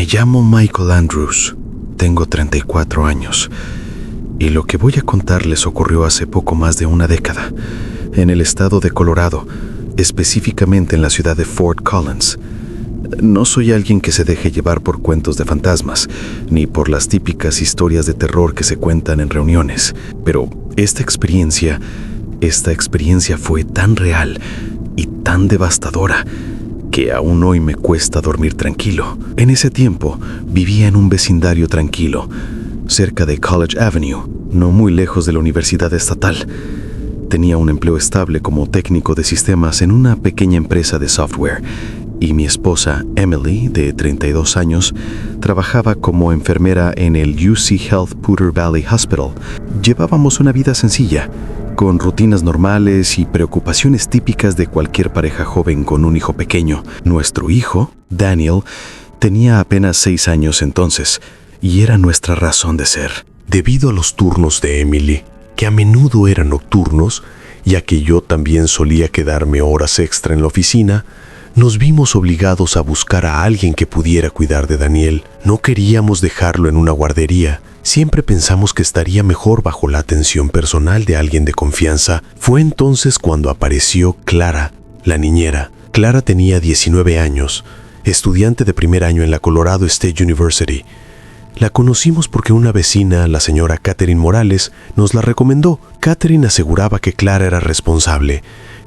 llamo Michael Andrews, tengo 34 años y lo que voy a contarles ocurrió hace poco más de una década, en el estado de Colorado, específicamente en la ciudad de Fort Collins. No soy alguien que se deje llevar por cuentos de fantasmas, ni por las típicas historias de terror que se cuentan en reuniones, pero esta experiencia fue tan real y tan devastadora que aún hoy me cuesta dormir tranquilo. En ese tiempo vivía en un vecindario tranquilo, cerca de College Avenue, no muy lejos de la Universidad Estatal. Tenía un empleo estable como técnico de sistemas en una pequeña empresa de software, y mi esposa, Emily, de 32 años, trabajaba como enfermera en el UC Health Poudre Valley Hospital. Llevábamos una vida sencilla, con rutinas normales y preocupaciones típicas de cualquier pareja joven con un hijo pequeño. Nuestro hijo, Daniel, tenía apenas 6 años entonces, y era nuestra razón de ser. Debido a los turnos de Emily, que a menudo eran nocturnos, ya que yo también solía quedarme horas extra en la oficina, nos vimos obligados a buscar a alguien que pudiera cuidar de Daniel. No queríamos dejarlo en una guardería. Siempre pensamos que estaría mejor bajo la atención personal de alguien de confianza. Fue entonces cuando apareció Clara, la niñera. Clara tenía 19 años, estudiante de primer año en la Colorado State University. La conocimos porque una vecina, la señora Catherine Morales, nos la recomendó. Catherine aseguraba que Clara era responsable,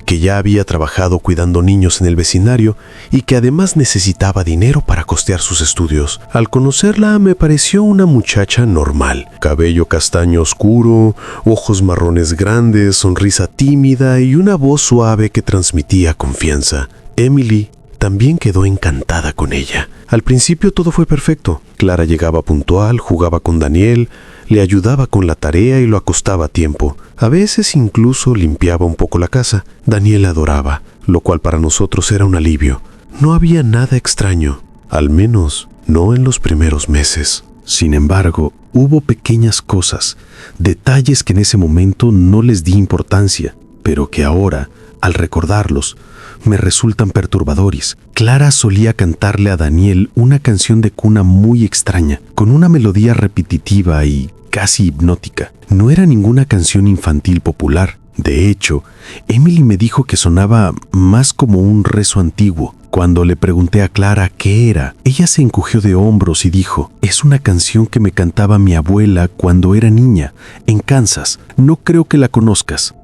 que ya había trabajado cuidando niños en el vecindario y que además necesitaba dinero para costear sus estudios. Al conocerla me pareció una muchacha normal. Cabello castaño oscuro, ojos marrones grandes, sonrisa tímida y una voz suave que transmitía confianza. Emily también quedó encantada con ella. Al principio todo fue perfecto. Clara llegaba puntual, jugaba con Daniel, le ayudaba con la tarea y lo acostaba a tiempo. A veces incluso limpiaba un poco la casa. Daniel la adoraba, lo cual para nosotros era un alivio. No había nada extraño, al menos no en los primeros meses. Sin embargo, hubo pequeñas cosas, detalles que en ese momento no les di importancia, pero que ahora, al recordarlos, me resultan perturbadores. Clara solía cantarle a Daniel una canción de cuna muy extraña, con una melodía repetitiva y casi hipnótica. No era ninguna canción infantil popular. De hecho, Emily me dijo que sonaba más como un rezo antiguo. Cuando le pregunté a Clara qué era, ella se encogió de hombros y dijo: «Es una canción que me cantaba mi abuela cuando era niña, en Kansas. No creo que la conozcas».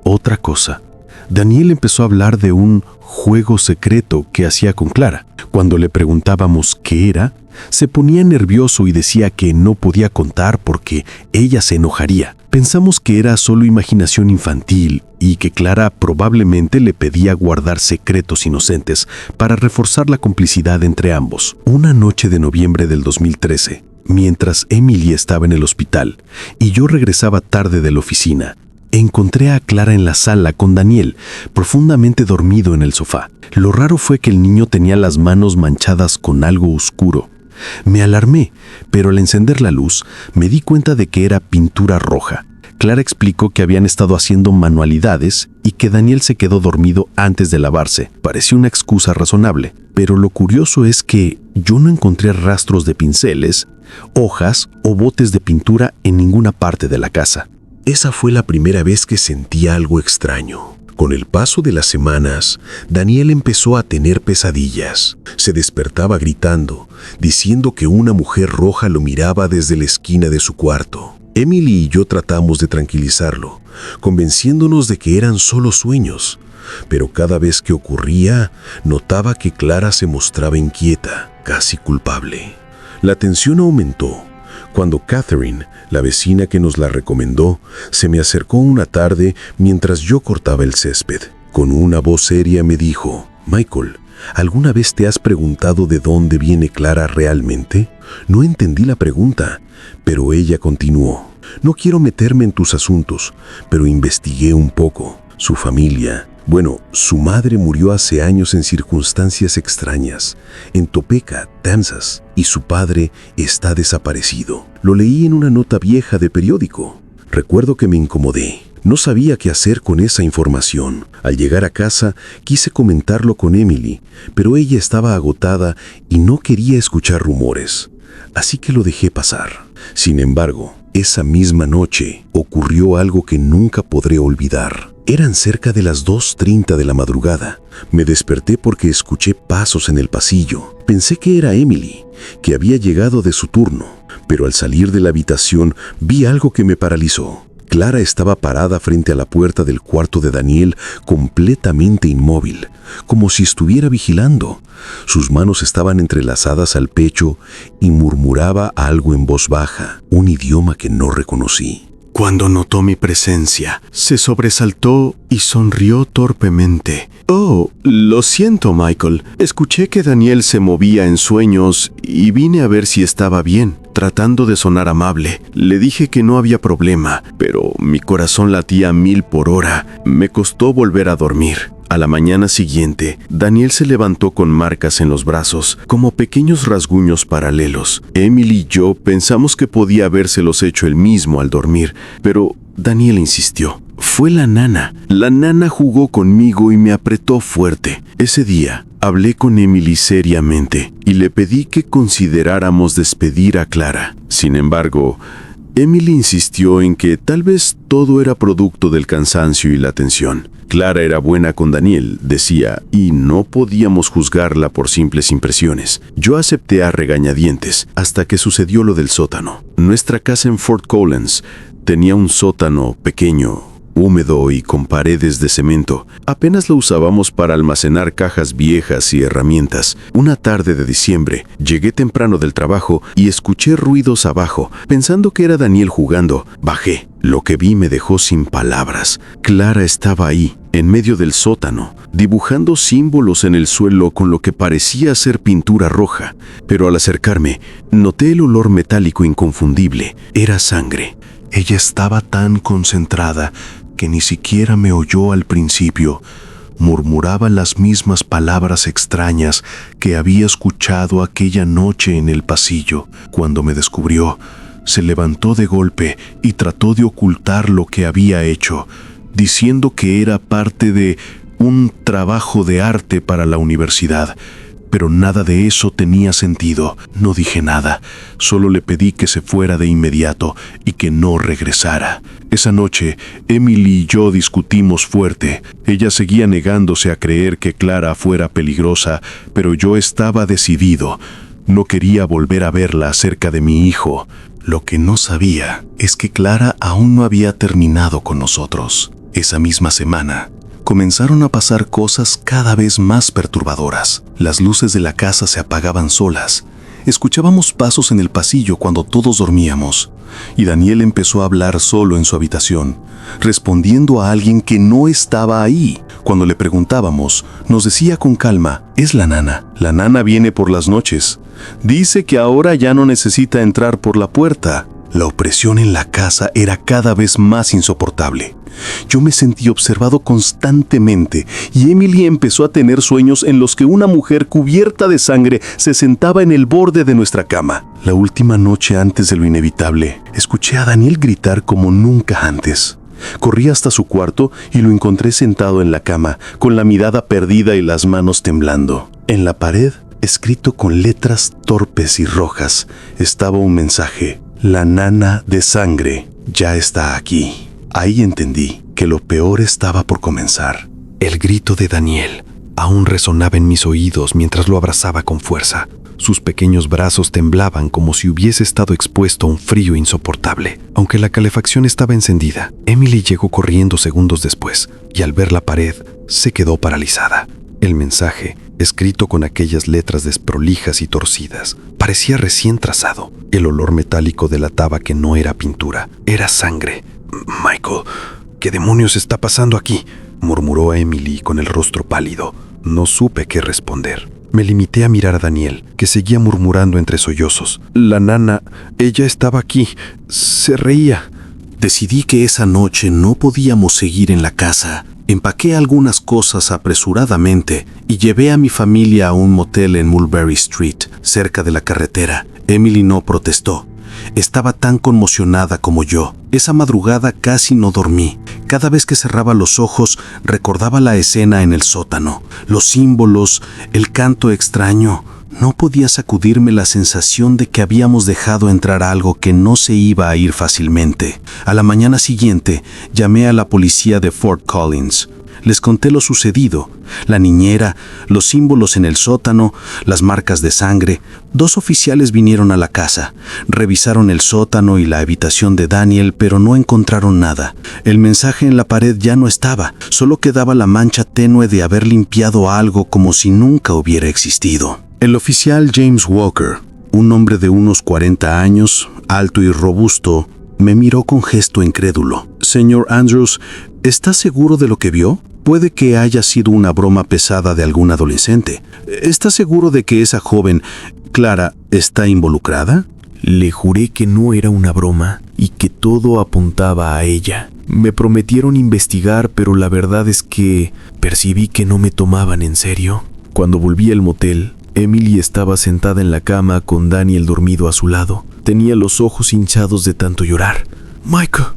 Otra cosa. Daniel empezó a hablar de un juego secreto que hacía con Clara. Cuando le preguntábamos qué era, se ponía nervioso y decía que no podía contar porque ella se enojaría. Pensamos que era solo imaginación infantil y que Clara probablemente le pedía guardar secretos inocentes para reforzar la complicidad entre ambos. Una noche de noviembre del 2013, mientras Emily estaba en el hospital y yo regresaba tarde de la oficina, encontré a Clara en la sala con Daniel, profundamente dormido en el sofá. Lo raro fue que el niño tenía las manos manchadas con algo oscuro. Me alarmé, pero al encender la luz me di cuenta de que era pintura roja. Clara explicó que habían estado haciendo manualidades y que Daniel se quedó dormido antes de lavarse. Pareció una excusa razonable, pero lo curioso es que yo no encontré rastros de pinceles, hojas o botes de pintura en ninguna parte de la casa. Esa fue la primera vez que sentí algo extraño. Con el paso de las semanas, Daniel empezó a tener pesadillas. Se despertaba gritando, diciendo que una mujer roja lo miraba desde la esquina de su cuarto. Emily y yo tratamos de tranquilizarlo, convenciéndonos de que eran solo sueños. Pero cada vez que ocurría, notaba que Clara se mostraba inquieta, casi culpable. La tensión aumentó cuando Catherine, la vecina que nos la recomendó, se me acercó una tarde mientras yo cortaba el césped. Con una voz seria me dijo: «Michael, ¿alguna vez te has preguntado de dónde viene Clara realmente?» No entendí la pregunta, pero ella continuó: «No quiero meterme en tus asuntos, pero investigué un poco. Su familia, su madre murió hace años en circunstancias extrañas, en Topeka, Kansas, y su padre está desaparecido. Lo leí en una nota vieja de periódico. Recuerdo que me incomodé, No sabía qué hacer con esa información. Al llegar a casa, quise comentarlo con Emily, pero ella estaba agotada y no quería escuchar rumores. Así que lo dejé pasar. Sin embargo, esa misma noche ocurrió algo que nunca podré olvidar. Eran cerca de las 2:30 de la madrugada. Me desperté porque escuché pasos en el pasillo. Pensé que era Emily, que había llegado de su turno, pero al salir de la habitación vi algo que me paralizó. Clara estaba parada frente a la puerta del cuarto de Daniel, completamente inmóvil, como si estuviera vigilando. Sus manos estaban entrelazadas al pecho y murmuraba algo en voz baja, un idioma que no reconocí. Cuando notó mi presencia, se sobresaltó y sonrió torpemente. «Oh, lo siento, Michael. Escuché que Daniel se movía en sueños y vine a ver si estaba bien». Tratando de sonar amable, le dije que no había problema, pero mi corazón latía a 1000 por hora. Me costó volver a dormir. A la mañana siguiente, Daniel se levantó con marcas en los brazos, como pequeños rasguños paralelos. Emily y yo pensamos que podía habérselos hecho él mismo al dormir, pero Daniel insistió. Fue la nana. La nana jugó conmigo y me apretó fuerte. Ese día, hablé con Emily seriamente y le pedí que consideráramos despedir a Clara. Sin embargo, Emily insistió en que tal vez todo era producto del cansancio y la tensión. Clara era buena con Daniel, decía, y no podíamos juzgarla por simples impresiones. Yo acepté a regañadientes hasta que sucedió lo del sótano. Nuestra casa en Fort Collins tenía un sótano pequeño, húmedo y con paredes de cemento. Apenas lo usábamos para almacenar cajas viejas y herramientas. Una tarde de diciembre, llegué temprano del trabajo y escuché ruidos abajo. Pensando que era Daniel jugando, bajé. Lo que vi me dejó sin palabras. Clara estaba ahí, en medio del sótano, dibujando símbolos en el suelo con lo que parecía ser pintura roja. Pero al acercarme, noté el olor metálico inconfundible. Era sangre. Ella estaba tan concentrada que ni siquiera me oyó al principio. Murmuraba las mismas palabras extrañas que había escuchado aquella noche en el pasillo. Cuando me descubrió, se levantó de golpe y trató de ocultar lo que había hecho, diciendo que era parte de un trabajo de arte para la universidad. Pero nada de eso tenía sentido. No dije nada, solo le pedí que se fuera de inmediato y que no regresara. Esa noche, Emily y yo discutimos fuerte. Ella seguía negándose a creer que Clara fuera peligrosa, pero yo estaba decidido. No quería volver a verla cerca de mi hijo. Lo que no sabía es que Clara aún no había terminado con nosotros. Esa misma semana, comenzaron a pasar cosas cada vez más perturbadoras. Las luces de la casa se apagaban solas. Escuchábamos pasos en el pasillo cuando todos dormíamos. Y Daniel empezó a hablar solo en su habitación, respondiendo a alguien que no estaba ahí. Cuando le preguntábamos, nos decía con calma, «Es la nana. La nana viene por las noches. Dice que ahora ya no necesita entrar por la puerta». La opresión en la casa era cada vez más insoportable. Yo me sentí observado constantemente y Emily empezó a tener sueños en los que una mujer cubierta de sangre se sentaba en el borde de nuestra cama. La última noche antes de lo inevitable, escuché a Daniel gritar como nunca antes. Corrí hasta su cuarto y lo encontré sentado en la cama, con la mirada perdida y las manos temblando. En la pared, escrito con letras torpes y rojas, estaba un mensaje: «La nana de sangre ya está aquí». Ahí entendí que lo peor estaba por comenzar. El grito de Daniel aún resonaba en mis oídos mientras lo abrazaba con fuerza. Sus pequeños brazos temblaban como si hubiese estado expuesto a un frío insoportable. Aunque la calefacción estaba encendida, Emily llegó corriendo segundos después y al ver la pared se quedó paralizada. El mensaje, escrito con aquellas letras desprolijas y torcidas, parecía recién trazado. El olor metálico delataba que no era pintura, era sangre. «Michael, ¿qué demonios está pasando aquí?», murmuró Emily con el rostro pálido. No supe qué responder. Me limité a mirar a Daniel, que seguía murmurando entre sollozos. «La nana, ella estaba aquí, se reía». Decidí que esa noche no podíamos seguir en la casa. Empaqué algunas cosas apresuradamente y llevé a mi familia a un motel en Mulberry Street, cerca de la carretera. Emily no protestó. estaba tan conmocionada como yo. Esa madrugada casi no dormí. Cada vez que cerraba los ojos, recordaba la escena en el sótano, los símbolos, el canto extraño. No podía sacudirme la sensación de que habíamos dejado entrar algo que no se iba a ir fácilmente. A la mañana siguiente, llamé a la policía de Fort Collins. Les conté lo sucedido, la niñera, los símbolos en el sótano, las marcas de sangre. 2 oficiales vinieron a la casa, revisaron el sótano y la habitación de Daniel, pero no encontraron nada. El mensaje en la pared ya no estaba, solo quedaba la mancha tenue de haber limpiado algo como si nunca hubiera existido. El oficial James Walker, un hombre de unos 40 años, alto y robusto, me miró con gesto incrédulo. Señor Andrews, ¿está seguro de lo que vio? Puede que haya sido una broma pesada de algún adolescente. ¿Está seguro de que esa joven, Clara, está involucrada? Le juré que no era una broma y que todo apuntaba a ella. Me prometieron investigar, pero la verdad es que percibí que no me tomaban en serio. Cuando volví al motel, Emily estaba sentada en la cama con Daniel dormido a su lado. Tenía los ojos hinchados de tanto llorar. «Michael,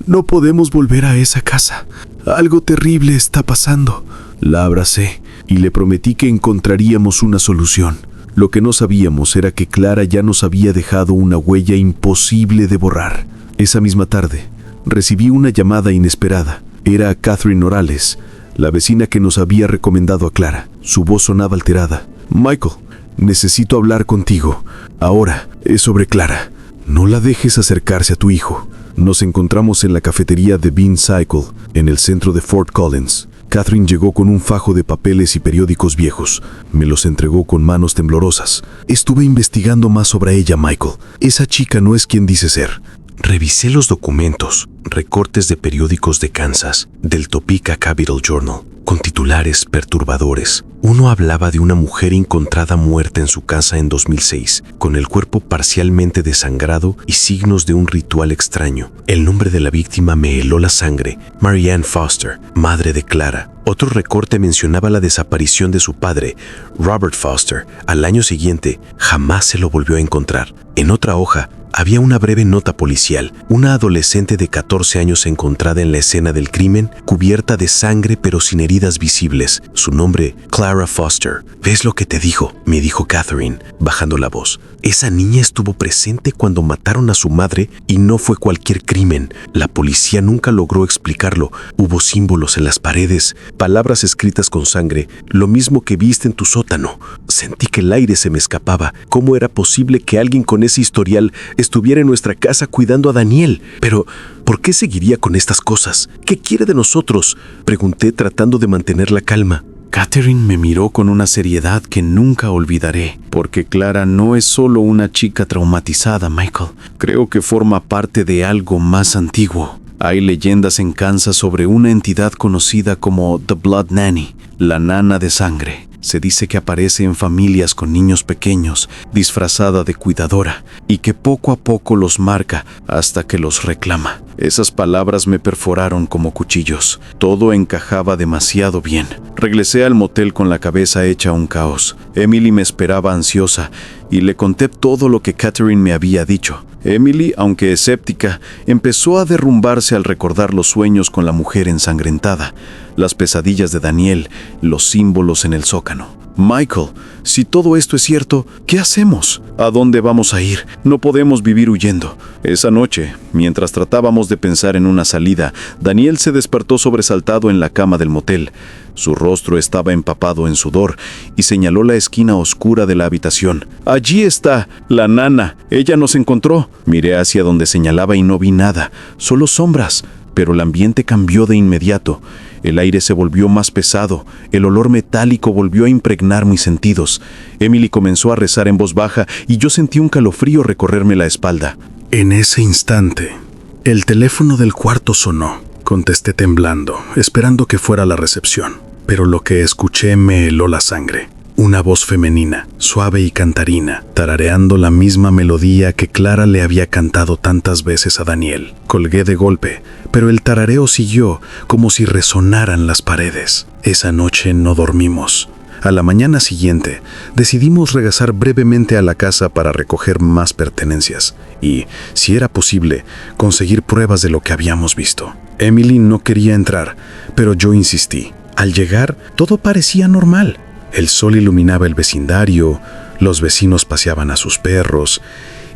no podemos volver a esa casa. Algo terrible está pasando». La abracé y le prometí que encontraríamos una solución. Lo que no sabíamos era que Clara ya nos había dejado una huella imposible de borrar. Esa misma tarde, recibí una llamada inesperada. Era Catherine Morales, la vecina que nos había recomendado a Clara. Su voz sonaba alterada. «Michael, necesito hablar contigo. Ahora es sobre Clara. No la dejes acercarse a tu hijo». Nos encontramos en la cafetería de Bean Cycle, en el centro de Fort Collins. Catherine llegó con un fajo de papeles y periódicos viejos. Me los entregó con manos temblorosas. «Estuve investigando más sobre ella, Michael. Esa chica no es quien dice ser». Revisé los documentos, recortes de periódicos de Kansas, del Topeka Capital Journal, con titulares perturbadores. Uno hablaba de una mujer encontrada muerta en su casa en 2006, con el cuerpo parcialmente desangrado y signos de un ritual extraño. El nombre de la víctima me heló la sangre: Marianne Foster, madre de Clara. Otro recorte mencionaba la desaparición de su padre, Robert Foster. Al año siguiente, jamás se lo volvió a encontrar. En otra hoja, había una breve nota policial: una adolescente de 14 años encontrada en la escena del crimen, cubierta de sangre pero sin heridas visibles. Su nombre, Clara Foster. «¿Ves lo que te dijo?», me dijo Catherine, bajando la voz. «Esa niña estuvo presente cuando mataron a su madre y no fue cualquier crimen. La policía nunca logró explicarlo. Hubo símbolos en las paredes, palabras escritas con sangre, lo mismo que viste en tu sótano. Sentí que el aire se me escapaba. ¿Cómo era posible que alguien con ese historial estuviera en nuestra casa cuidando a Daniel? Pero, ¿por qué seguiría con estas cosas? ¿Qué quiere de nosotros?», pregunté tratando de mantener la calma. Catherine me miró con una seriedad que nunca olvidaré, porque Clara no es solo una chica traumatizada, Michael. Creo que forma parte de algo más antiguo. Hay leyendas en Kansas sobre una entidad conocida como The Blood Nanny, la nana de sangre. Se dice que aparece en familias con niños pequeños, disfrazada de cuidadora, y que poco a poco los marca hasta que los reclama. Esas palabras me perforaron como cuchillos. Todo encajaba demasiado bien. Regresé al motel con la cabeza hecha un caos. Emily me esperaba ansiosa y le conté todo lo que Catherine me había dicho. Emily, aunque escéptica, empezó a derrumbarse al recordar los sueños con la mujer ensangrentada, las pesadillas de Daniel, los símbolos en el zócano. «Michael, si todo esto es cierto, ¿qué hacemos? ¿A dónde vamos a ir? No podemos vivir huyendo». Esa noche, mientras tratábamos de pensar en una salida, Daniel se despertó sobresaltado en la cama del motel. Su rostro estaba empapado en sudor y señaló la esquina oscura de la habitación. «Allí está, la nana. Ella nos encontró». Miré hacia donde señalaba y no vi nada, solo sombras, pero el ambiente cambió de inmediato. El aire se volvió más pesado, el olor metálico volvió a impregnar mis sentidos. Emily comenzó a rezar en voz baja y yo sentí un calofrío recorrerme la espalda. En ese instante, el teléfono del cuarto sonó. Contesté temblando, esperando que fuera la recepción, pero lo que escuché me heló la sangre. Una voz femenina, suave y cantarina, tarareando la misma melodía que Clara le había cantado tantas veces a Daniel. Colgué de golpe, pero el tarareo siguió como si resonaran las paredes. Esa noche no dormimos. A la mañana siguiente, decidimos regresar brevemente a la casa para recoger más pertenencias y, si era posible, conseguir pruebas de lo que habíamos visto. Emily no quería entrar, pero yo insistí. Al llegar, todo parecía normal. El sol iluminaba el vecindario, los vecinos paseaban a sus perros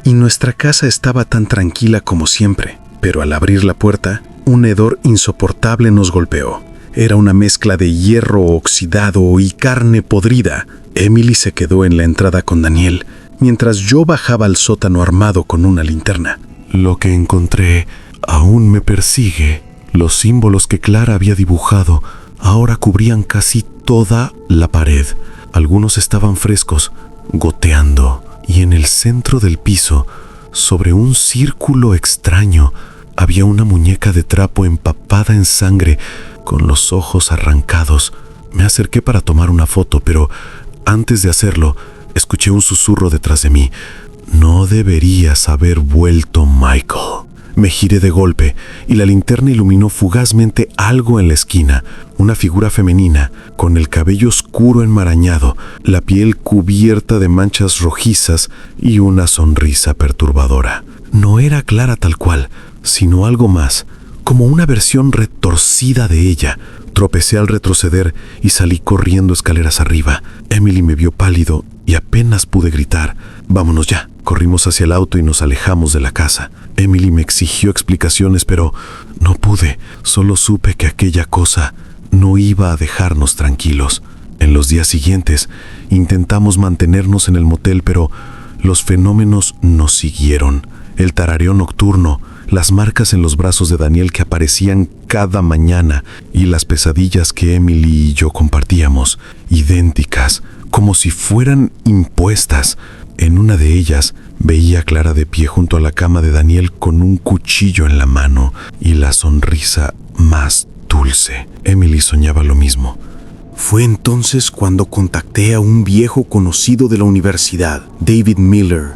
y nuestra casa estaba tan tranquila como siempre. Pero al abrir la puerta, un hedor insoportable nos golpeó. Era una mezcla de hierro oxidado y carne podrida. Emily se quedó en la entrada con Daniel, mientras yo bajaba al sótano armado con una linterna. Lo que encontré aún me persigue. Los símbolos que Clara había dibujado ahora cubrían casi toda la pared. Algunos estaban frescos, goteando, y en el centro del piso, sobre un círculo extraño, había una muñeca de trapo empapada en sangre, con los ojos arrancados. Me acerqué para tomar una foto, pero antes de hacerlo, escuché un susurro detrás de mí. No deberías haber vuelto, Michael. Me giré de golpe y la linterna iluminó fugazmente algo en la esquina. Una figura femenina, con el cabello oscuro enmarañado, la piel cubierta de manchas rojizas y una sonrisa perturbadora. No era Clara tal cual, sino algo más, como una versión retorcida de ella. Tropecé al retroceder y salí corriendo escaleras arriba. Emily me vio pálido y apenas pude gritar. «Vámonos ya». Corrimos hacia el auto y nos alejamos de la casa. Emily me exigió explicaciones, pero no pude. Solo supe que aquella cosa no iba a dejarnos tranquilos. En los días siguientes, intentamos mantenernos en el motel, pero los fenómenos nos siguieron. El tarareo nocturno, las marcas en los brazos de Daniel que aparecían cada mañana y las pesadillas que Emily y yo compartíamos, idénticas, como si fueran impuestas. En una de ellas veía a Clara de pie junto a la cama de Daniel con un cuchillo en la mano y la sonrisa más dulce. Emily soñaba lo mismo. Fue entonces cuando contacté a un viejo conocido de la universidad, David Miller,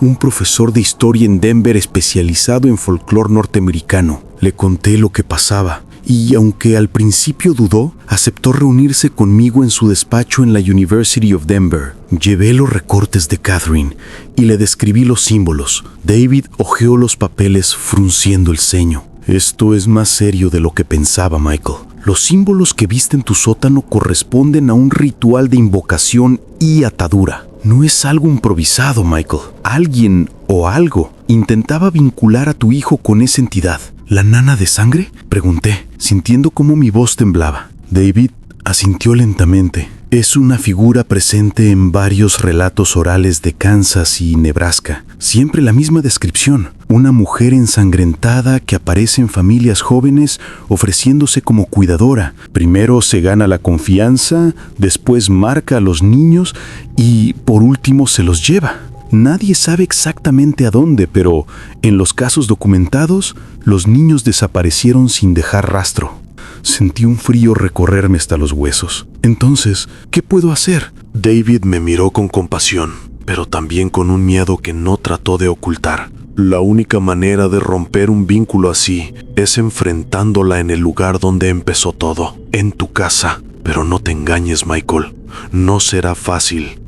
un profesor de historia en Denver especializado en folclore norteamericano. Le conté lo que pasaba y, aunque al principio dudó, aceptó reunirse conmigo en su despacho en la University of Denver. Llevé los recortes de Catherine y le describí los símbolos. David hojeó los papeles frunciendo el ceño. «Esto es más serio de lo que pensaba, Michael. Los símbolos que viste en tu sótano corresponden a un ritual de invocación y atadura. No es algo improvisado, Michael. Alguien o algo intentaba vincular a tu hijo con esa entidad». «¿La nana de sangre?», pregunté, sintiendo cómo mi voz temblaba. David asintió lentamente. «Es una figura presente en varios relatos orales de Kansas y Nebraska. Siempre la misma descripción. Una mujer ensangrentada que aparece en familias jóvenes ofreciéndose como cuidadora. Primero se gana la confianza, después marca a los niños y por último se los lleva. Nadie sabe exactamente a dónde, pero en los casos documentados, los niños desaparecieron sin dejar rastro». Sentí un frío recorrerme hasta los huesos. «Entonces, ¿qué puedo hacer?». David me miró con compasión, pero también con un miedo que no trató de ocultar. «La única manera de romper un vínculo así es enfrentándola en el lugar donde empezó todo, en tu casa. Pero no te engañes, Michael. No será fácil.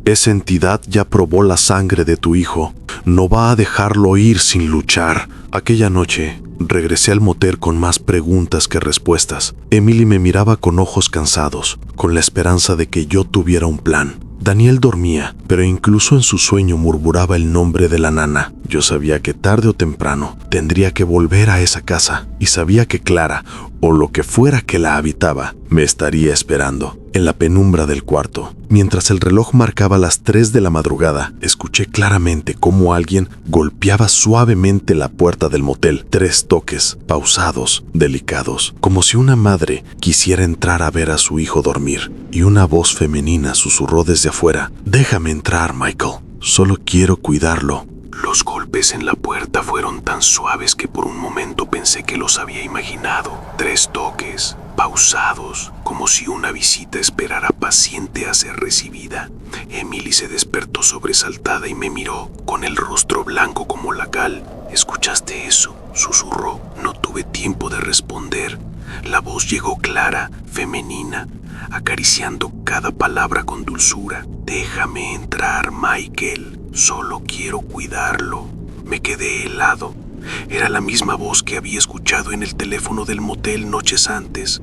Esa entidad ya probó la sangre de tu hijo. No va a dejarlo ir sin luchar». Aquella noche, regresé al motel con más preguntas que respuestas. Emily me miraba con ojos cansados, con la esperanza de que yo tuviera un plan. Daniel dormía, pero incluso en su sueño murmuraba el nombre de la nana. Yo sabía que tarde o temprano tendría que volver a esa casa y sabía que Clara, o lo que fuera que la habitaba, me estaría esperando. En la penumbra del cuarto, mientras el reloj marcaba las 3 de la madrugada, escuché claramente cómo alguien golpeaba suavemente la puerta del motel. 3 toques, pausados, delicados, como si una madre quisiera entrar a ver a su hijo dormir. Y una voz femenina susurró desde afuera: «Déjame entrar, Michael. Solo quiero cuidarlo». Los golpes en la puerta fueron tan suaves que por un momento pensé que los había imaginado. 3 toques, pausados, como si una visita esperara paciente a ser recibida. Emily se despertó sobresaltada y me miró, con el rostro blanco como la cal. «¿Escuchaste eso?», susurró. «No tuve tuve tiempo de responder. La voz llegó clara, femenina, acariciando cada palabra con dulzura. Déjame entrar, Michael. Solo quiero cuidarlo. Me quedé helado. Era la misma voz que había escuchado en el teléfono del motel noches antes.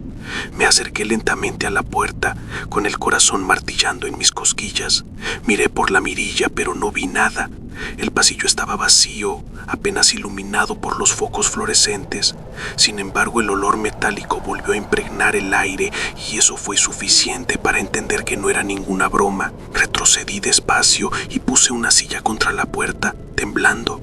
Me acerqué lentamente a la puerta, con el corazón martillando en mis cosquillas. Miré por la mirilla, pero no vi nada. El pasillo estaba vacío, apenas iluminado por los focos fluorescentes. Sin embargo, el olor metálico volvió a impregnar el aire y eso fue suficiente para entender que no era ninguna broma. Retrocedí despacio y puse una silla contra la puerta, temblando.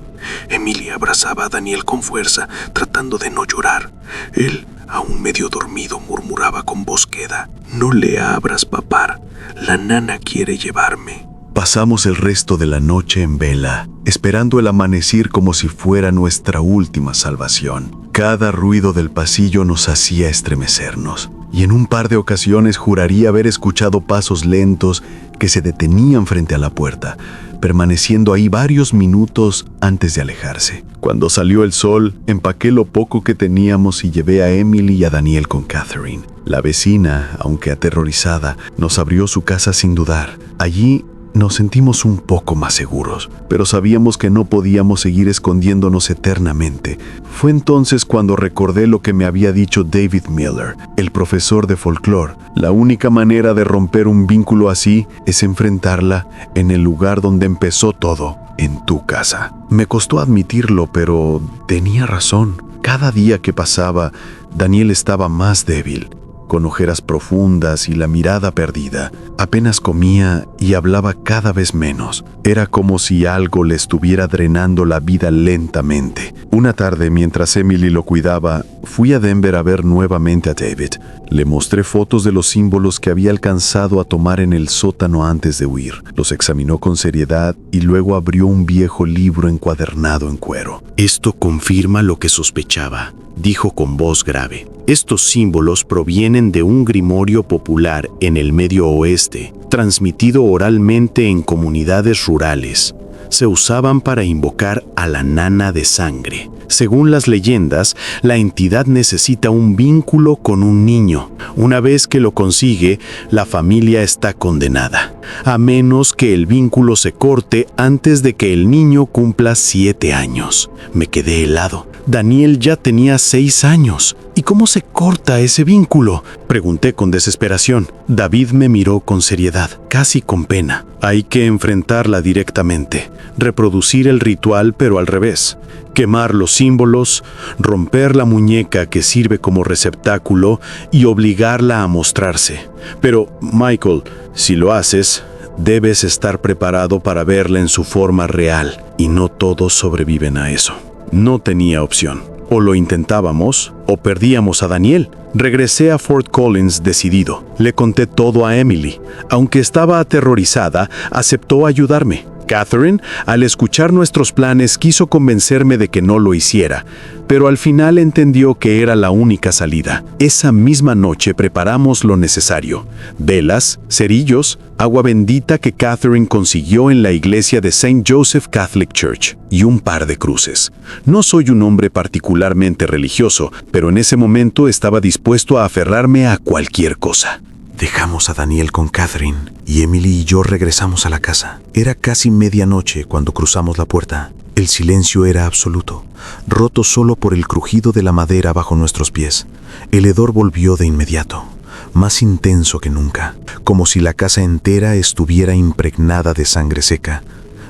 Emily abrazaba a Daniel con fuerza, tratando de no llorar. Él, aún medio dormido, murmuraba con voz queda: «No le abras, papá. La nana quiere llevarme». Pasamos el resto de la noche en vela, esperando el amanecer como si fuera nuestra última salvación. Cada ruido del pasillo nos hacía estremecernos, y en un par de ocasiones juraría haber escuchado pasos lentos que se detenían frente a la puerta, permaneciendo ahí varios minutos antes de alejarse. Cuando salió el sol, empaqué lo poco que teníamos y llevé a Emily y a Daniel con Catherine. La vecina, aunque aterrorizada, nos abrió su casa sin dudar. Allí nos sentimos un poco más seguros, pero sabíamos que no podíamos seguir escondiéndonos eternamente. Fue entonces cuando recordé lo que me había dicho David Miller, el profesor de folclore. La única manera de romper un vínculo así es enfrentarla en el lugar donde empezó todo, en tu casa. Me costó admitirlo, pero tenía razón. Cada día que pasaba, Daniel estaba más débil, con ojeras profundas y la mirada perdida. Apenas comía y hablaba cada vez menos. Era como si algo le estuviera drenando la vida lentamente. Una tarde, mientras Emily lo cuidaba, fui a Denver a ver nuevamente a David. Le mostré fotos de los símbolos que había alcanzado a tomar en el sótano antes de huir. Los examinó con seriedad y luego abrió un viejo libro encuadernado en cuero. «Esto confirma lo que sospechaba», dijo con voz grave. «Estos símbolos provienen de un grimorio popular en el Medio Oeste, transmitido oralmente en comunidades rurales. Se usaban para invocar a la nana de sangre. Según las leyendas, la entidad necesita un vínculo con un niño. Una vez que lo consigue, la familia está condenada, a menos que el vínculo se corte antes de que el niño cumpla 7 años. Me quedé helado. Daniel ya tenía 6 años. ¿Y cómo se corta ese vínculo?, pregunté con desesperación. David me miró con seriedad, casi con pena. Hay que enfrentarla directamente, reproducir el ritual pero al revés. Quemar los símbolos, romper la muñeca que sirve como receptáculo y obligarla a mostrarse. Pero, Michael, si lo haces, debes estar preparado para verla en su forma real, y no todos sobreviven a eso. No tenía opción. O lo intentábamos, o perdíamos a Daniel. Regresé a Fort Collins decidido. Le conté todo a Emily. Aunque estaba aterrorizada, aceptó ayudarme. Catherine, al escuchar nuestros planes, quiso convencerme de que no lo hiciera, pero al final entendió que era la única salida. Esa misma noche preparamos lo necesario: velas, cerillos, agua bendita que Catherine consiguió en la iglesia de St. Joseph Catholic Church y un par de cruces. No soy un hombre particularmente religioso, pero en ese momento estaba dispuesto a aferrarme a cualquier cosa. Dejamos a Daniel con Catherine y Emily y yo regresamos a la casa. Era casi medianoche cuando cruzamos la puerta. El silencio era absoluto, roto solo por el crujido de la madera bajo nuestros pies. El hedor volvió de inmediato, más intenso que nunca, como si la casa entera estuviera impregnada de sangre seca.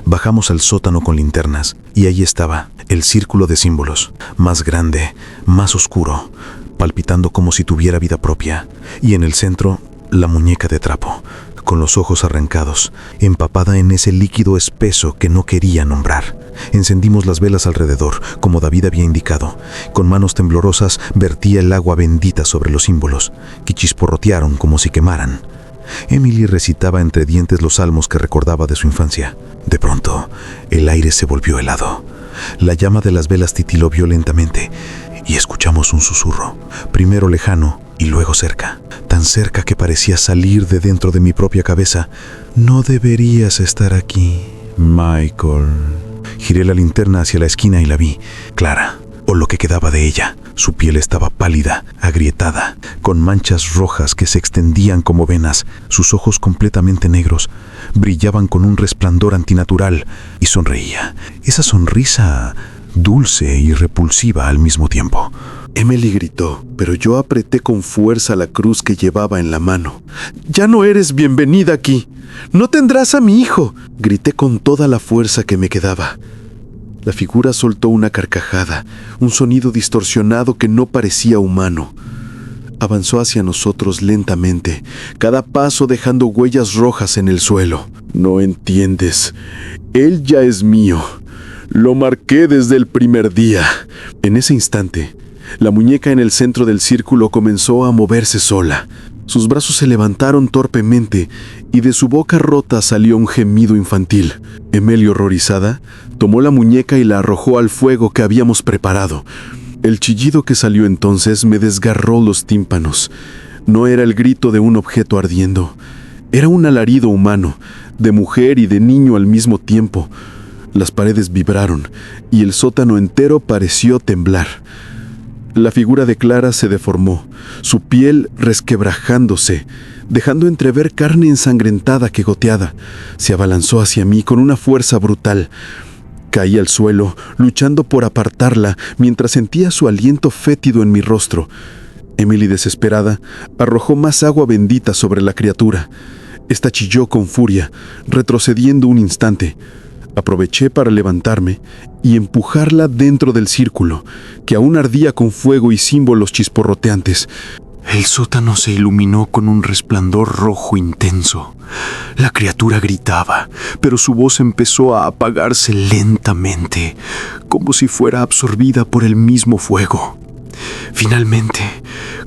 Bajamos al sótano con linternas y ahí estaba, el círculo de símbolos, más grande, más oscuro, palpitando como si tuviera vida propia, y en el centro, la muñeca de trapo, con los ojos arrancados, empapada en ese líquido espeso que no quería nombrar. Encendimos las velas alrededor, como David había indicado. Con manos temblorosas vertía el agua bendita sobre los símbolos, que chisporrotearon como si quemaran. Emily recitaba entre dientes los salmos que recordaba de su infancia. De pronto, el aire se volvió helado. La llama de las velas titiló violentamente y escuchamos un susurro, primero lejano y luego cerca, tan cerca que parecía salir de dentro de mi propia cabeza. «No deberías estar aquí, Michael». Giré la linterna hacia la esquina y la vi, Clara, o lo que quedaba de ella, Su piel estaba pálida, agrietada, con manchas rojas que se extendían como venas. Sus ojos completamente negros brillaban con un resplandor antinatural y sonreía. Esa sonrisa dulce y repulsiva al mismo tiempo. Emily gritó, pero yo apreté con fuerza la cruz que llevaba en la mano. «Ya no eres bienvenida aquí. No tendrás a mi hijo», grité con toda la fuerza que me quedaba. La figura soltó una carcajada, un sonido distorsionado que no parecía humano. Avanzó hacia nosotros lentamente, cada paso dejando huellas rojas en el suelo. «No entiendes. Él ya es mío. Lo marqué desde el primer día». En ese instante, la muñeca en el centro del círculo comenzó a moverse sola. Sus brazos se levantaron torpemente y de su boca rota salió un gemido infantil. Emily, horrorizada, tomó la muñeca y la arrojó al fuego que habíamos preparado. El chillido que salió entonces me desgarró los tímpanos. No era el grito de un objeto ardiendo. Era un alarido humano, de mujer y de niño al mismo tiempo. Las paredes vibraron y el sótano entero pareció temblar. La figura de Clara se deformó, su piel resquebrajándose, dejando entrever carne ensangrentada que goteaba. Se abalanzó hacia mí con una fuerza brutal. Caí al suelo, luchando por apartarla, mientras sentía su aliento fétido en mi rostro. Emily, desesperada, arrojó más agua bendita sobre la criatura. Esta chilló con furia, retrocediendo un instante. Aproveché para levantarme y empujarla dentro del círculo, que aún ardía con fuego y símbolos chisporroteantes. El sótano se iluminó con un resplandor rojo intenso. La criatura gritaba, pero su voz empezó a apagarse lentamente, como si fuera absorbida por el mismo fuego. Finalmente,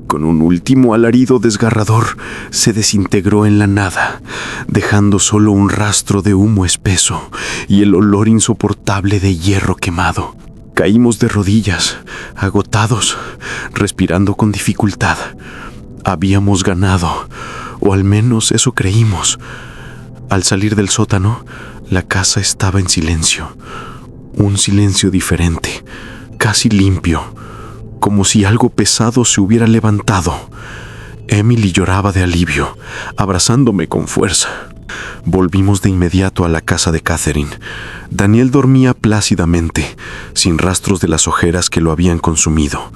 con un último alarido desgarrador, se desintegró en la nada, dejando solo un rastro de humo espeso y el olor insoportable de hierro quemado. Caímos de rodillas, agotados, respirando con dificultad. Habíamos ganado, o al menos eso creímos. Al salir del sótano, la casa estaba en silencio. Un silencio diferente, casi limpio, como si algo pesado se hubiera levantado. Emily lloraba de alivio, abrazándome con fuerza. Volvimos de inmediato a la casa de Catherine. Daniel dormía plácidamente, sin rastros de las ojeras que lo habían consumido.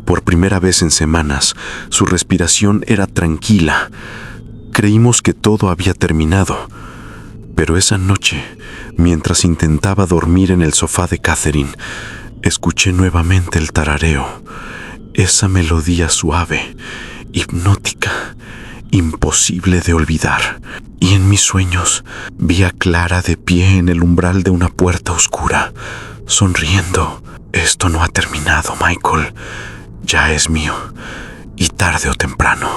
Por primera vez en semanas, su respiración era tranquila. Creímos que todo había terminado. Pero esa noche, mientras intentaba dormir en el sofá de Catherine, escuché nuevamente el tarareo, esa melodía suave, hipnótica, imposible de olvidar. Y en mis sueños vi a Clara de pie en el umbral de una puerta oscura, sonriendo. «Esto no ha terminado, Michael. Ya es mío, y tarde o temprano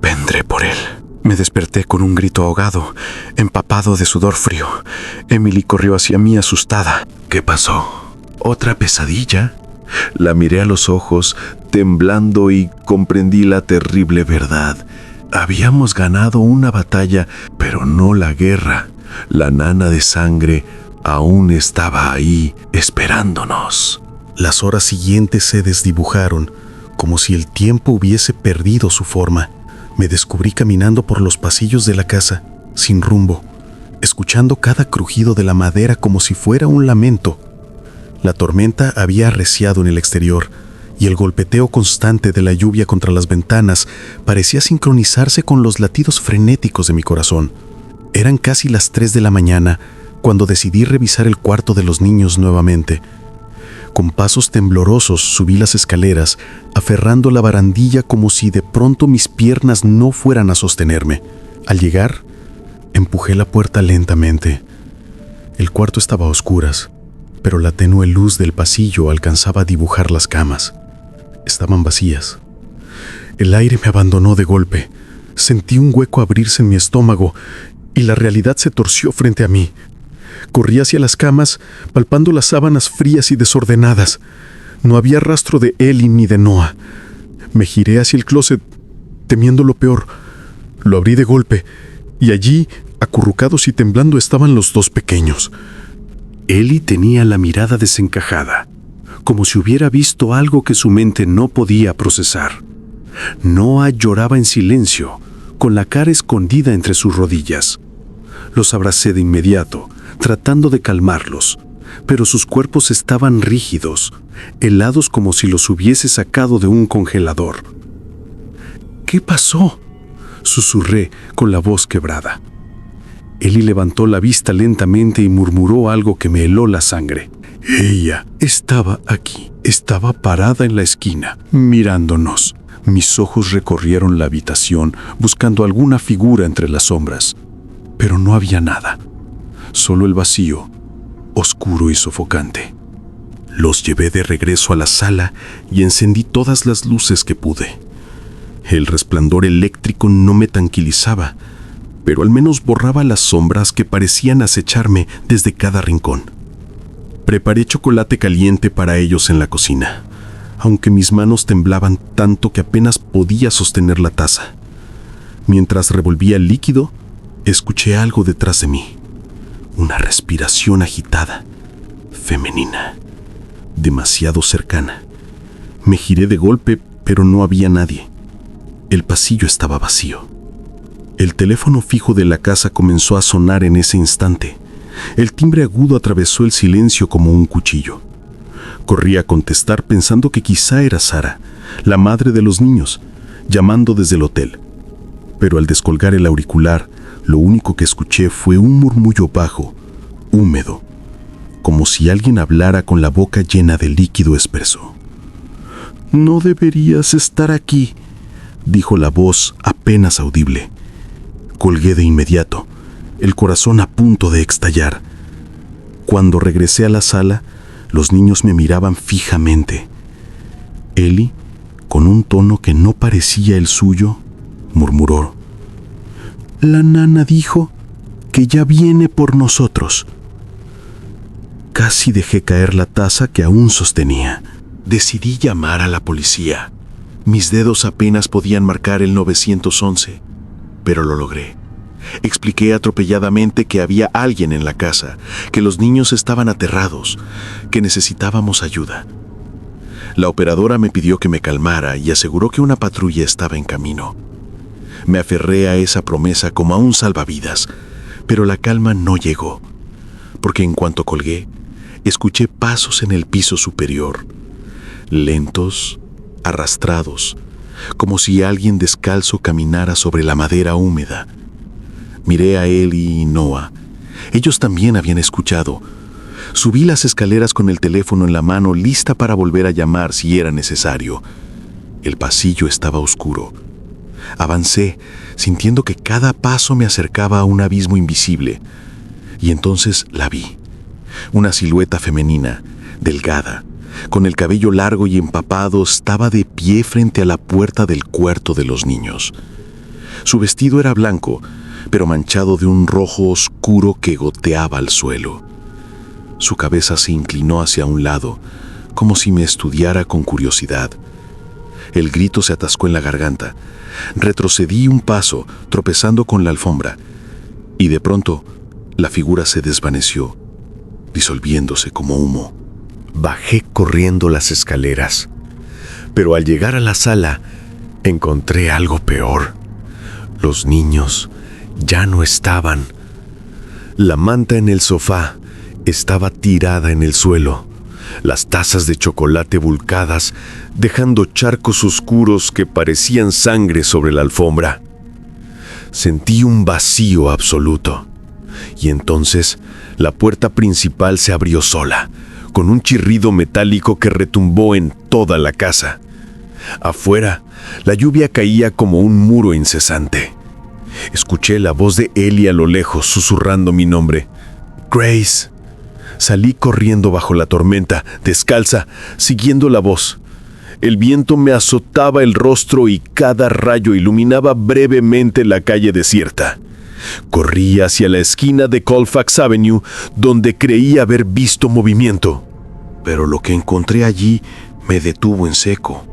vendré por él». Me desperté con un grito ahogado, empapado de sudor frío. Emily corrió hacia mí asustada. «¿Qué pasó? ¿Otra pesadilla?». La miré a los ojos, temblando, y comprendí la terrible verdad. Habíamos ganado una batalla, pero no la guerra. La nana de sangre aún estaba ahí, esperándonos. Las horas siguientes se desdibujaron, como si el tiempo hubiese perdido su forma. Me descubrí caminando por los pasillos de la casa, sin rumbo, escuchando cada crujido de la madera como si fuera un lamento. La tormenta había arreciado en el exterior, y el golpeteo constante de la lluvia contra las ventanas parecía sincronizarse con los latidos frenéticos de mi corazón. Eran casi las 3 de la mañana cuando decidí revisar el cuarto de los niños nuevamente. Con pasos temblorosos subí las escaleras, aferrando la barandilla como si de pronto mis piernas no fueran a sostenerme. Al llegar, empujé la puerta lentamente. El cuarto estaba a oscuras, pero la tenue luz del pasillo alcanzaba a dibujar las camas. Estaban vacías. El aire me abandonó de golpe. Sentí un hueco abrirse en mi estómago y la realidad se torció frente a mí. Corrí hacia las camas, palpando las sábanas frías y desordenadas. No había rastro de Ellie ni de Noah. Me giré hacia el closet, temiendo lo peor. Lo abrí de golpe, y allí, acurrucados y temblando, estaban los 2 pequeños. Ellie tenía la mirada desencajada, como si hubiera visto algo que su mente no podía procesar. Noah lloraba en silencio, con la cara escondida entre sus rodillas. Los abracé de inmediato, tratando de calmarlos, pero sus cuerpos estaban rígidos, helados como si los hubiese sacado de un congelador. ¿Qué pasó?, susurré con la voz quebrada. Eli levantó la vista lentamente y murmuró algo que me heló la sangre. Ella estaba aquí, estaba parada en la esquina, mirándonos. Mis ojos recorrieron la habitación buscando alguna figura entre las sombras, pero no había nada, solo el vacío, oscuro y sofocante. Los llevé de regreso a la sala y encendí todas las luces que pude. El resplandor eléctrico no me tranquilizaba, pero al menos borraba las sombras que parecían acecharme desde cada rincón. Preparé chocolate caliente para ellos en la cocina, aunque mis manos temblaban tanto que apenas podía sostener la taza. Mientras revolvía el líquido, escuché algo detrás de mí. Una respiración agitada, femenina, demasiado cercana. Me giré de golpe, pero no había nadie. El pasillo estaba vacío. El teléfono fijo de la casa comenzó a sonar en ese instante. El timbre agudo atravesó el silencio como un cuchillo. Corrí a contestar pensando que quizá era Sara, la madre de los niños, llamando desde el hotel. Pero al descolgar el auricular, lo único que escuché fue un murmullo bajo, húmedo, como si alguien hablara con la boca llena de líquido espeso. «No deberías estar aquí», dijo la voz apenas audible. Colgué de inmediato, el corazón a punto de estallar. Cuando regresé a la sala, los niños me miraban fijamente. Eli, con un tono que no parecía el suyo, murmuró: «La nana dijo que ya viene por nosotros». Casi dejé caer la taza que aún sostenía. Decidí llamar a la policía. Mis dedos apenas podían marcar el 911, pero lo logré. Expliqué atropelladamente que había alguien en la casa, que los niños estaban aterrados, que necesitábamos ayuda. La operadora me pidió que me calmara y aseguró que una patrulla estaba en camino. Me aferré a esa promesa como a un salvavidas, pero la calma no llegó, porque en cuanto colgué, escuché pasos en el piso superior, lentos, arrastrados, como si alguien descalzo caminara sobre la madera húmeda. Miré a Eli y Noah. Ellos también habían escuchado. Subí las escaleras con el teléfono en la mano, lista para volver a llamar si era necesario. El pasillo estaba oscuro. Avancé, sintiendo que cada paso me acercaba a un abismo invisible. Y entonces la vi. Una silueta femenina, delgada, con el cabello largo y empapado, estaba de pie frente a la puerta del cuarto de los niños. Su vestido era blanco, pero manchado de un rojo oscuro que goteaba al suelo. Su cabeza se inclinó hacia un lado, como si me estudiara con curiosidad. El grito se atascó en la garganta. Retrocedí un paso, tropezando con la alfombra, y de pronto la figura se desvaneció, disolviéndose como humo. Bajé corriendo las escaleras, pero al llegar a la sala encontré algo peor. Los niños ya no estaban. La manta en el sofá estaba tirada en el suelo, las tazas de chocolate volcadas, dejando charcos oscuros que parecían sangre sobre la alfombra. Sentí un vacío absoluto, y entonces la puerta principal se abrió sola, con un chirrido metálico que retumbó en toda la casa. Afuera, la lluvia caía como un muro incesante. Escuché la voz de Eli a lo lejos, susurrando mi nombre. «Grace». Salí corriendo bajo la tormenta, descalza, siguiendo la voz. El viento me azotaba el rostro y cada rayo iluminaba brevemente la calle desierta. Corrí hacia la esquina de Colfax Avenue, donde creí haber visto movimiento. Pero lo que encontré allí me detuvo en seco.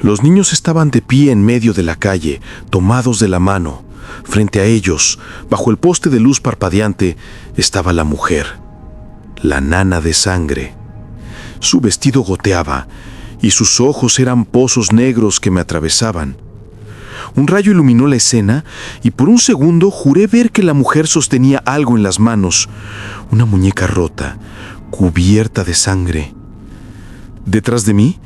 Los niños estaban de pie en medio de la calle, tomados de la mano. Frente a ellos, bajo el poste de luz parpadeante, estaba la mujer, la nana de sangre. Su vestido goteaba y sus ojos eran pozos negros que me atravesaban. Un rayo iluminó la escena y por un segundo juré ver que la mujer sostenía algo en las manos, una muñeca rota, cubierta de sangre. Detrás de mí,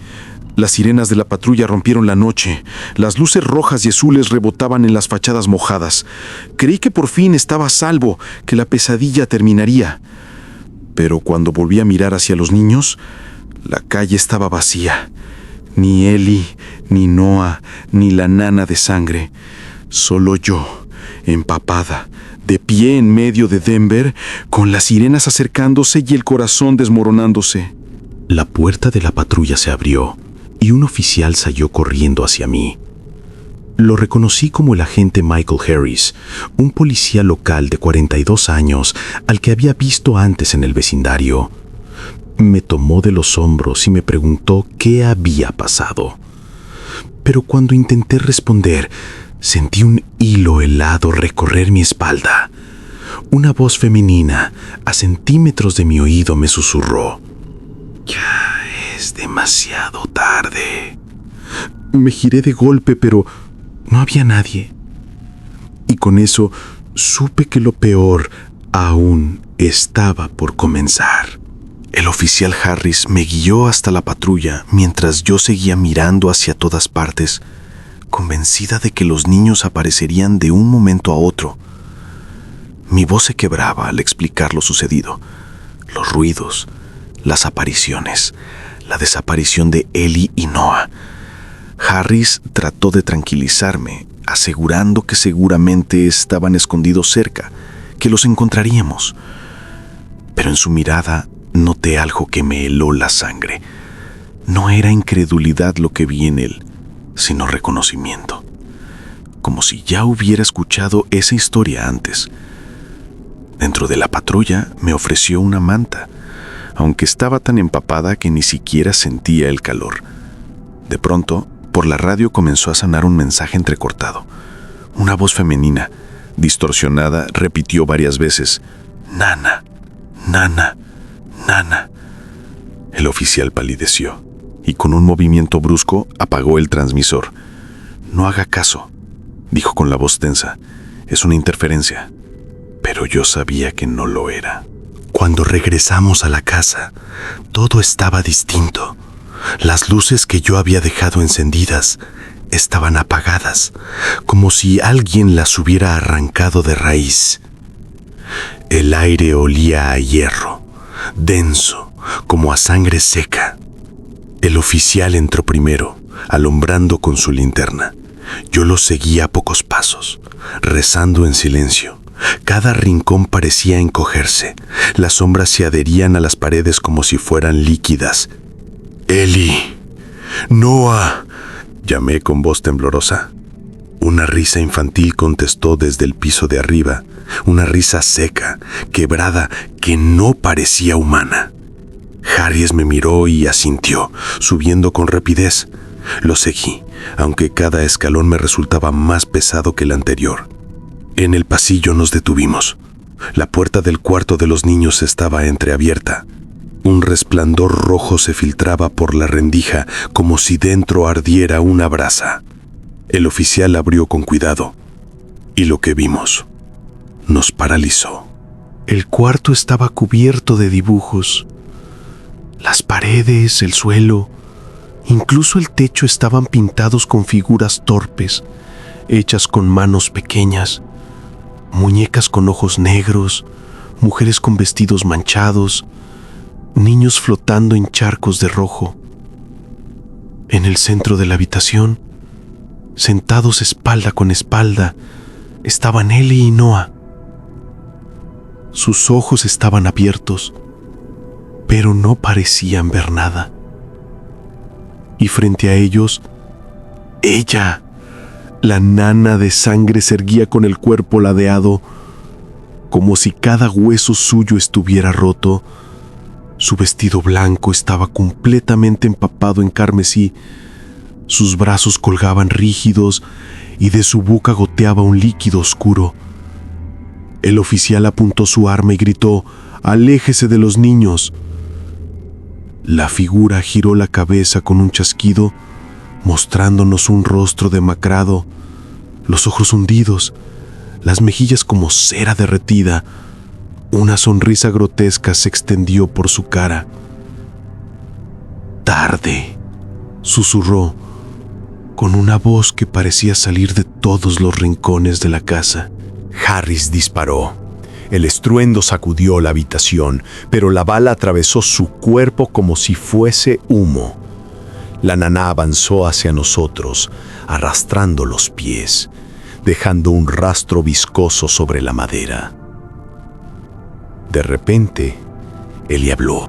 las sirenas de la patrulla rompieron la noche. Las luces rojas y azules rebotaban en las fachadas mojadas. Creí que por fin estaba a salvo, que la pesadilla terminaría. Pero cuando volví a mirar hacia los niños, la calle estaba vacía. Ni Ellie, ni Noah, ni la nana de sangre. Solo yo, empapada, de pie en medio de Denver, con las sirenas acercándose y el corazón desmoronándose. La puerta de la patrulla se abrió y un oficial salió corriendo hacia mí. Lo reconocí como el agente Michael Harris, un policía local de 42 años al que había visto antes en el vecindario. Me tomó de los hombros y me preguntó qué había pasado. Pero cuando intenté responder, sentí un hilo helado recorrer mi espalda. Una voz femenina, a centímetros de mi oído, me susurró: «Ya es demasiado tarde». Me giré de golpe, pero no había nadie. Y con eso supe que lo peor aún estaba por comenzar. El oficial Harris me guió hasta la patrulla mientras yo seguía mirando hacia todas partes, convencida de que los niños aparecerían de un momento a otro. Mi voz se quebraba al explicar lo sucedido. Los ruidos, las apariciones, la desaparición de Ellie y Noah. Harris trató de tranquilizarme, asegurando que seguramente estaban escondidos cerca, que los encontraríamos. Pero en su mirada noté algo que me heló la sangre. No era incredulidad lo que vi en él, sino reconocimiento. Como si ya hubiera escuchado esa historia antes. Dentro de la patrulla me ofreció una manta, aunque estaba tan empapada que ni siquiera sentía el calor. De pronto, por la radio comenzó a sonar un mensaje entrecortado. Una voz femenina, distorsionada, repitió varias veces: «Nana, nana, nana». El oficial palideció y con un movimiento brusco apagó el transmisor. «No haga caso», dijo con la voz tensa. «Es una interferencia». Pero yo sabía que no lo era. Cuando regresamos a la casa, todo estaba distinto. Las luces que yo había dejado encendidas estaban apagadas, como si alguien las hubiera arrancado de raíz. El aire olía a hierro, denso, como a sangre seca. El oficial entró primero, alumbrando con su linterna. Yo lo seguía a pocos pasos, rezando en silencio. Cada rincón parecía encogerse. Las sombras se adherían a las paredes como si fueran líquidas. «Ellie, Noah», llamé con voz temblorosa. Una risa infantil contestó desde el piso de arriba, una risa seca, quebrada, que no parecía humana. Harris me miró y asintió, subiendo con rapidez. Lo seguí, aunque cada escalón me resultaba más pesado que el anterior. En el pasillo nos detuvimos. La puerta del cuarto de los niños estaba entreabierta. Un resplandor rojo se filtraba por la rendija como si dentro ardiera una brasa. El oficial abrió con cuidado y lo que vimos nos paralizó. El cuarto estaba cubierto de dibujos. Las paredes, el suelo, incluso el techo estaban pintados con figuras torpes, hechas con manos pequeñas. Muñecas con ojos negros, mujeres con vestidos manchados, niños flotando en charcos de rojo. En el centro de la habitación, sentados espalda con espalda, estaban Ellie y Noah. Sus ojos estaban abiertos, pero no parecían ver nada. Y frente a ellos, ella, la nana de sangre, se erguía con el cuerpo ladeado, como si cada hueso suyo estuviera roto. Su vestido blanco estaba completamente empapado en carmesí. Sus brazos colgaban rígidos y de su boca goteaba un líquido oscuro. El oficial apuntó su arma y gritó: «¡Aléjese de los niños!». La figura giró la cabeza con un chasquido, mostrándonos un rostro demacrado, los ojos hundidos, las mejillas como cera derretida. Una sonrisa grotesca se extendió por su cara. «Tarde», susurró, con una voz que parecía salir de todos los rincones de la casa. Harris disparó. El estruendo sacudió la habitación, pero la bala atravesó su cuerpo como si fuese humo. La nana avanzó hacia nosotros, arrastrando los pies, dejando un rastro viscoso sobre la madera. De repente, Ellie habló.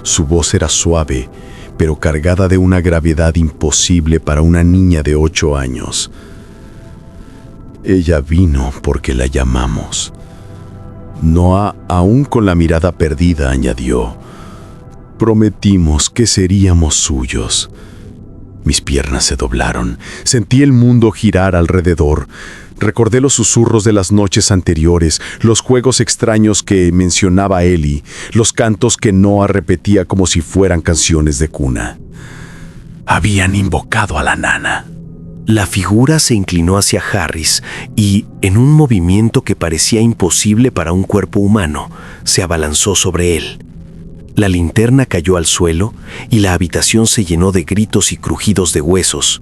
Su voz era suave, pero cargada de una gravedad imposible para una niña de 8 años. Ella vino porque la llamamos. Noah, aún con la mirada perdida, añadió: prometimos que seríamos suyos. Mis piernas se doblaron. Sentí el mundo girar alrededor. Recordé los susurros de las noches anteriores, los juegos extraños que mencionaba Ellie, los cantos que Noah repetía como si fueran canciones de cuna. Habían invocado a la nana. La figura se inclinó hacia Harris y, en un movimiento que parecía imposible para un cuerpo humano, se abalanzó sobre él. La linterna cayó al suelo y la habitación se llenó de gritos y crujidos de huesos.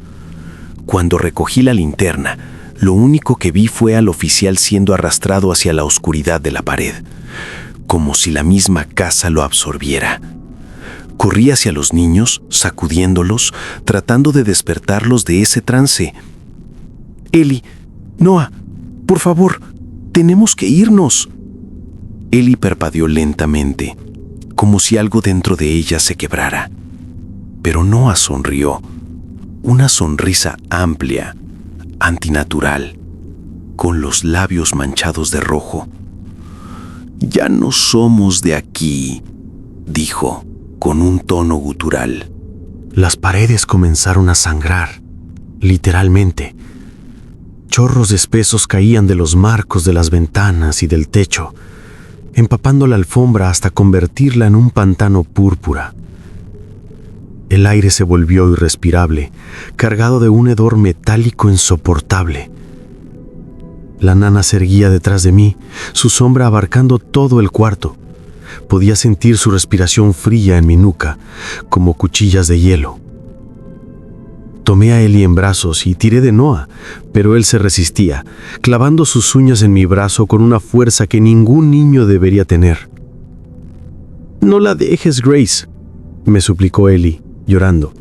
Cuando recogí la linterna, lo único que vi fue al oficial siendo arrastrado hacia la oscuridad de la pared, como si la misma casa lo absorbiera. Corrí hacia los niños, sacudiéndolos, tratando de despertarlos de ese trance. «Ellie, Noah, por favor, tenemos que irnos». Ellie parpadeó lentamente, como si algo dentro de ella se quebrara. Pero Noah sonrió, una sonrisa amplia, antinatural, con los labios manchados de rojo. «Ya no somos de aquí», dijo, con un tono gutural. Las paredes comenzaron a sangrar, literalmente. Chorros espesos caían de los marcos de las ventanas y del techo, empapando la alfombra hasta convertirla en un pantano púrpura. El aire se volvió irrespirable, cargado de un hedor metálico insoportable. La nana se erguía detrás de mí, su sombra abarcando todo el cuarto. Podía sentir su respiración fría en mi nuca, como cuchillas de hielo. Tomé a Ellie en brazos y tiré de Noah, pero él se resistía, clavando sus uñas en mi brazo con una fuerza que ningún niño debería tener. «No la dejes, Grace», me suplicó Ellie, llorando.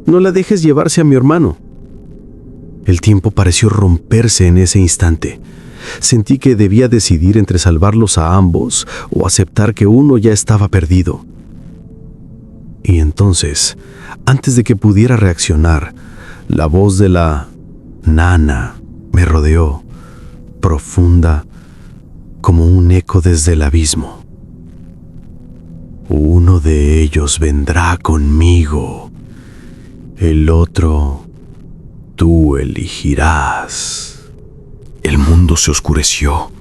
«No la dejes llevarse a mi hermano». El tiempo pareció romperse en ese instante. Sentí que debía decidir entre salvarlos a ambos o aceptar que uno ya estaba perdido. Y entonces, antes de que pudiera reaccionar, la voz de la nana me rodeó, profunda, como un eco desde el abismo. «Uno de ellos vendrá conmigo, el otro tú elegirás». El mundo se oscureció.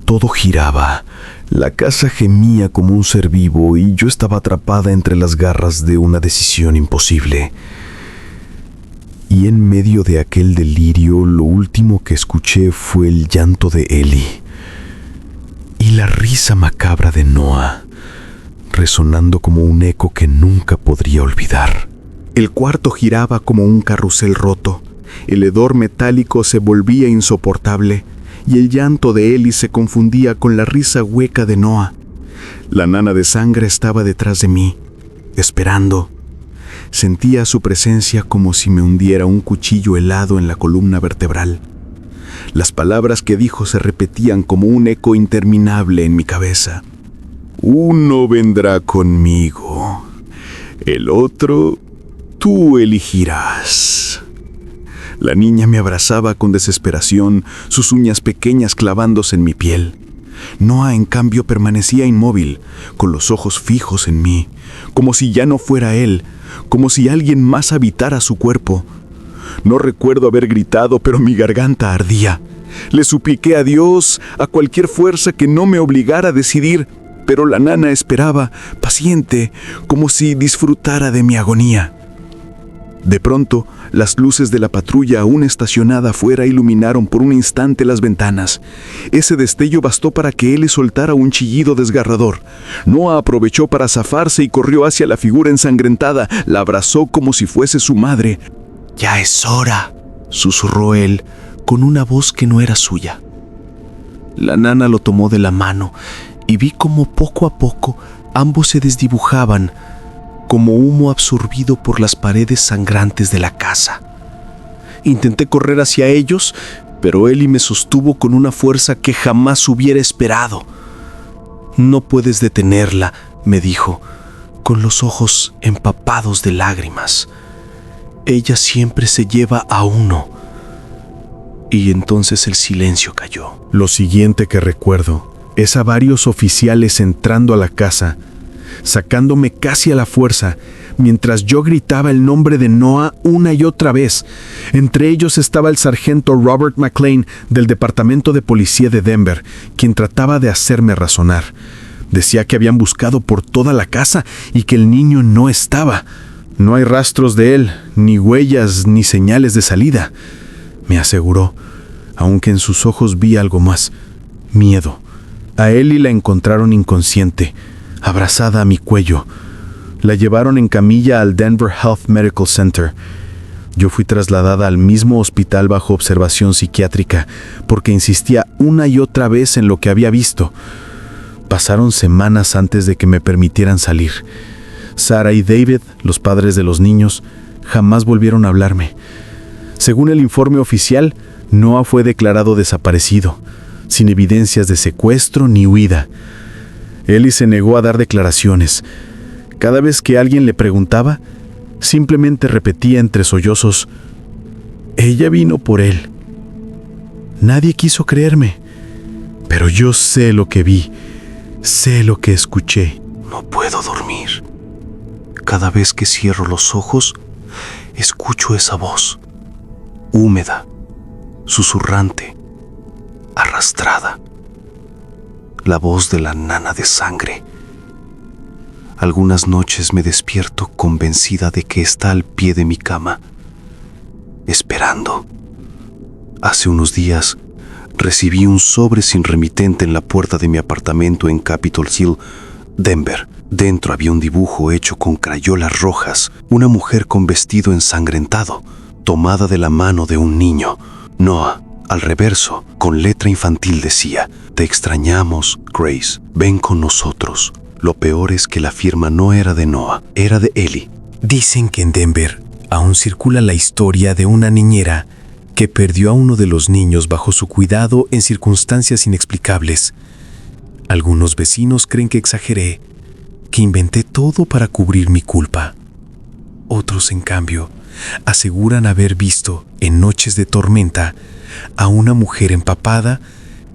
Todo giraba. La casa gemía como un ser vivo y yo estaba atrapada entre las garras de una decisión imposible. Y en medio de aquel delirio, lo último que escuché fue el llanto de Ellie y la risa macabra de Noah, resonando como un eco que nunca podría olvidar. El cuarto giraba como un carrusel roto. El hedor metálico se volvía insoportable y el llanto de Ellie se confundía con la risa hueca de Noah. La nana de sangre estaba detrás de mí, esperando. Sentía su presencia como si me hundiera un cuchillo helado en la columna vertebral. Las palabras que dijo se repetían como un eco interminable en mi cabeza. «Uno vendrá conmigo, el otro tú elegirás». La niña me abrazaba con desesperación, sus uñas pequeñas clavándose en mi piel. Noah, en cambio, permanecía inmóvil, con los ojos fijos en mí, como si ya no fuera él, como si alguien más habitara su cuerpo. No recuerdo haber gritado, pero mi garganta ardía. Le supliqué a Dios, a cualquier fuerza que no me obligara a decidir. pero la nana esperaba, paciente, como si disfrutara de mi agonía. De pronto, las luces de la patrulla aún estacionada afuera iluminaron por un instante las ventanas. Ese destello bastó para que Ellie soltara un chillido desgarrador. Noah aprovechó para zafarse y corrió hacia la figura ensangrentada. La abrazó como si fuese su madre. «Ya es hora», susurró él, con una voz que no era suya. La nana lo tomó de la mano y vi cómo poco a poco ambos se desdibujaban, como humo absorbido por las paredes sangrantes de la casa. Intenté correr hacia ellos, pero Ellie me sostuvo con una fuerza que jamás hubiera esperado. «No puedes detenerla», me dijo, con los ojos empapados de lágrimas. «Ella siempre se lleva a uno». Y entonces el silencio cayó. Lo siguiente que recuerdo es a varios oficiales entrando a la casa, sacándome casi a la fuerza, mientras yo gritaba el nombre de Noah una y otra vez. Entre ellos estaba el sargento Robert McLean del Departamento de Policía de Denver, quien trataba de hacerme razonar. Decía que habían buscado por toda la casa y que el niño no estaba. No hay rastros de él, ni huellas, ni señales de salida, me aseguró, aunque en sus ojos vi algo más: miedo. A Ellie la encontraron inconsciente, abrazada a mi cuello. La llevaron en camilla al Denver Health Medical Center. Yo fui trasladada al mismo hospital bajo observación psiquiátrica porque insistía una y otra vez en lo que había visto. Pasaron semanas antes de que me permitieran salir. Sarah y David, los padres de los niños, jamás volvieron a hablarme. Según el informe oficial, Noah fue declarado desaparecido, sin evidencias de secuestro ni huida. Ellie se negó a dar declaraciones. Cada vez que alguien le preguntaba, simplemente repetía entre sollozos: «Ella vino por él». Nadie quiso creerme, pero yo sé lo que vi, sé lo que escuché. No puedo dormir. Cada vez que cierro los ojos, escucho esa voz, húmeda, susurrante, arrastrada. La voz de la nana de sangre. Algunas noches me despierto convencida de que está al pie de mi cama, esperando. Hace unos días recibí un sobre sin remitente en la puerta de mi apartamento en Capitol Hill, Denver. Dentro había un dibujo hecho con crayolas rojas, una mujer con vestido ensangrentado, tomada de la mano de un niño. Noah, al reverso, con letra infantil decía: «Te extrañamos, Grace, ven con nosotros». Lo peor es que la firma no era de Noah, era de Ellie. Dicen que en Denver aún circula la historia de una niñera que perdió a uno de los niños bajo su cuidado en circunstancias inexplicables. Algunos vecinos creen que exageré, que inventé todo para cubrir mi culpa. Otros, en cambio, aseguran haber visto, en noches de tormenta, a una mujer empapada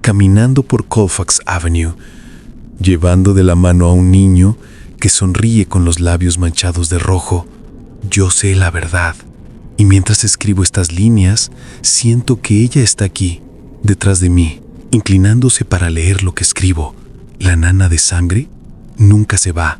caminando por Colfax Avenue, llevando de la mano a un niño que sonríe con los labios manchados de rojo. Yo sé la verdad, y mientras escribo estas líneas, siento que ella está aquí, detrás de mí, inclinándose para leer lo que escribo. La nana de sangre nunca se va.